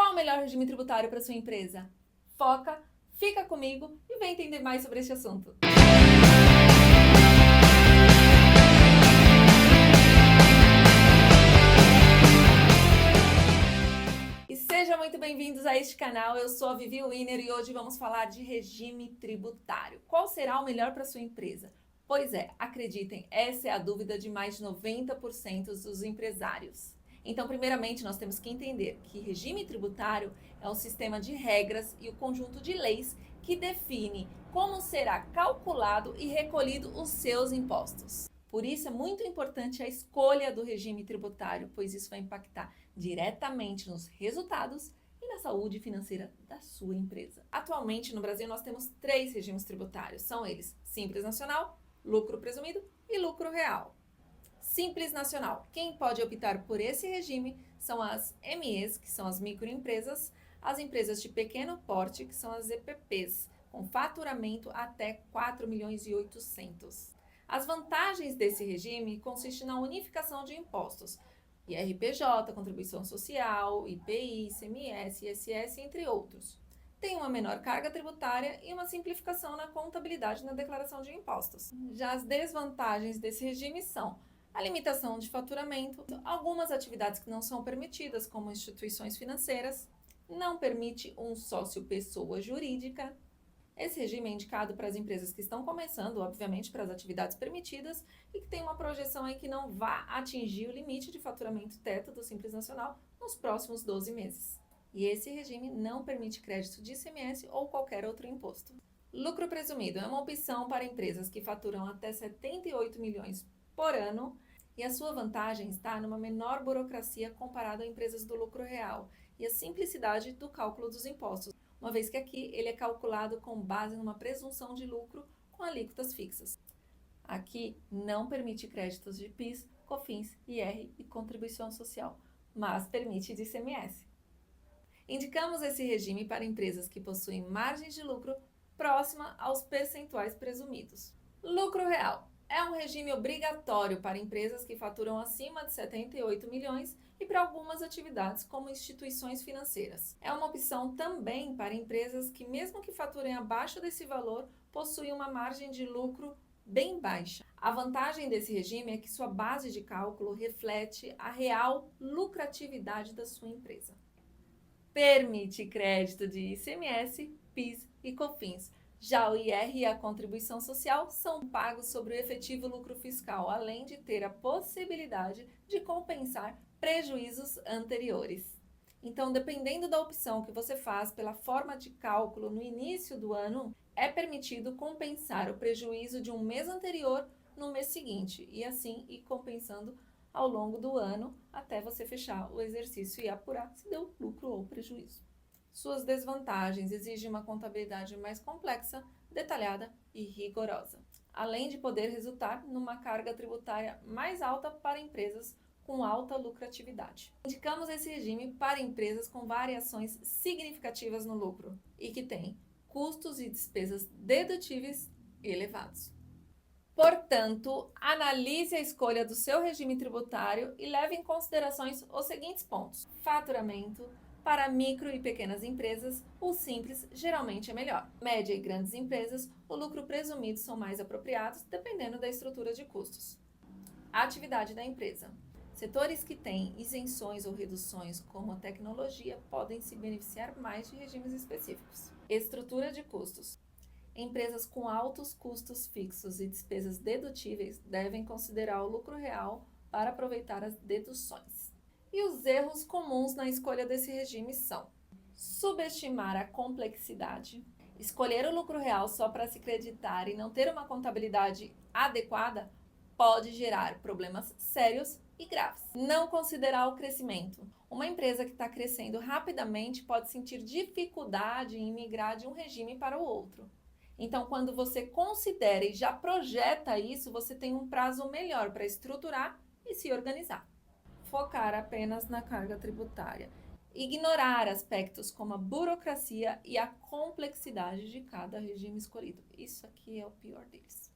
Qual o melhor regime tributário para sua empresa? Foca, fica comigo e vem entender mais sobre este assunto. E sejam muito bem-vindos a este canal. Eu sou a Vivi Wiener e hoje vamos falar de regime tributário. Qual será o melhor para sua empresa? Pois é, acreditem, essa é a dúvida de mais de 90% dos empresários. Então, primeiramente, nós temos que entender que regime tributário é um sistema de regras e o conjunto de leis que define como será calculado e recolhido os seus impostos. Por isso, é muito importante a escolha do regime tributário, pois isso vai impactar diretamente nos resultados e na saúde financeira da sua empresa. Atualmente, no Brasil, nós temos 3 regimes tributários. São eles: Simples Nacional, Lucro Presumido e Lucro Real. Simples Nacional. Quem pode optar por esse regime são as MEs, que são as microempresas, as empresas de pequeno porte, que são as EPPs, com faturamento até 4 milhões e 800. As vantagens desse regime consistem na unificação de impostos, IRPJ, contribuição social, IPI, ICMS, ISS, entre outros. Tem uma menor carga tributária e uma simplificação na contabilidade e na declaração de impostos. Já as desvantagens desse regime são a limitação de faturamento, algumas atividades que não são permitidas, como instituições financeiras, não permite um sócio pessoa jurídica. Esse regime é indicado para as empresas que estão começando, obviamente, para as atividades permitidas e que tem uma projeção aí que não vá atingir o limite de faturamento teto do Simples Nacional nos próximos 12 meses. E esse regime não permite crédito de ICMS ou qualquer outro imposto. Lucro presumido é uma opção para empresas que faturam até 78 milhões por ano e a sua vantagem está numa menor burocracia comparado a empresas do lucro real e a simplicidade do cálculo dos impostos, uma vez que aqui ele é calculado com base numa presunção de lucro com alíquotas fixas. Aqui não permite créditos de PIS, COFINS, IR e contribuição social, mas permite de ICMS. Indicamos esse regime para empresas que possuem margens de lucro próxima aos percentuais presumidos. Lucro real é um regime obrigatório para empresas que faturam acima de 78 milhões e para algumas atividades, como instituições financeiras. É uma opção também para empresas que, mesmo que faturem abaixo desse valor, possuem uma margem de lucro bem baixa. A vantagem desse regime é que sua base de cálculo reflete a real lucratividade da sua empresa. Permite crédito de ICMS, PIS e COFINS. Já o IR e a contribuição social são pagos sobre o efetivo lucro fiscal, além de ter a possibilidade de compensar prejuízos anteriores. Então, dependendo da opção que você faz pela forma de cálculo no início do ano, é permitido compensar o prejuízo de um mês anterior no mês seguinte e assim ir compensando ao longo do ano até você fechar o exercício e apurar se deu lucro ou prejuízo. Suas desvantagens exigem uma contabilidade mais complexa, detalhada e rigorosa, além de poder resultar numa carga tributária mais alta para empresas com alta lucratividade. Indicamos esse regime para empresas com variações significativas no lucro e que têm custos e despesas dedutíveis elevados. Portanto, analise a escolha do seu regime tributário e leve em considerações os seguintes pontos: faturamento. Para micro e pequenas empresas, o simples geralmente é melhor. Média e grandes empresas, o lucro presumido são mais apropriados, dependendo da estrutura de custos. A atividade da empresa. Setores que têm isenções ou reduções, como a tecnologia, podem se beneficiar mais de regimes específicos. Estrutura de custos. Empresas com altos custos fixos e despesas dedutíveis devem considerar o lucro real para aproveitar as deduções. E os erros comuns na escolha desse regime são: subestimar a complexidade, escolher o lucro real só para se creditar e não ter uma contabilidade adequada pode gerar problemas sérios e graves. Não considerar o crescimento. Uma empresa que está crescendo rapidamente pode sentir dificuldade em migrar de um regime para o outro. Então, quando você considera e já projeta isso, você tem um prazo melhor para estruturar e se organizar. Focar apenas na carga tributária. Ignorar aspectos como a burocracia e a complexidade de cada regime escolhido. Isso aqui é o pior deles.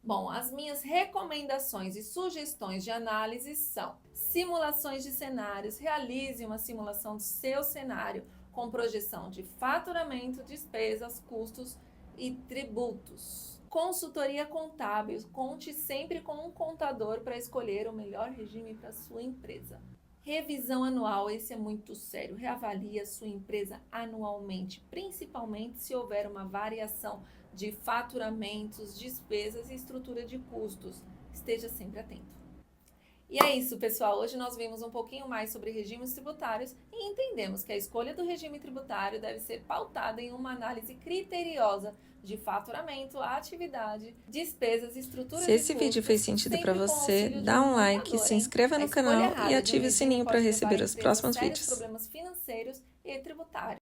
Bom, as minhas recomendações e sugestões de análise são simulações de cenários. Realize uma simulação do seu cenário com projeção de faturamento, despesas, custos e tributos. Consultoria contábil. Conte sempre com um contador para escolher o melhor regime para sua empresa. Revisão anual, esse é muito sério. Reavalie a sua empresa anualmente, principalmente se houver uma variação de faturamentos, despesas e estrutura de custos. Esteja sempre atento. E é isso, pessoal. Hoje nós vimos um pouquinho mais sobre regimes tributários e entendemos que a escolha do regime tributário deve ser pautada em uma análise criteriosa de faturamento, atividade, despesas, estrutura de Se esse custos, vídeo fez sentido para sempre com o você, auxílio de dá um um like, contador, se hein? inscreva A no escolha canal errada e de um ative o regime sininho para pode levar receber a os empresa a próximos sérios vídeos. problemas financeiros e tributários.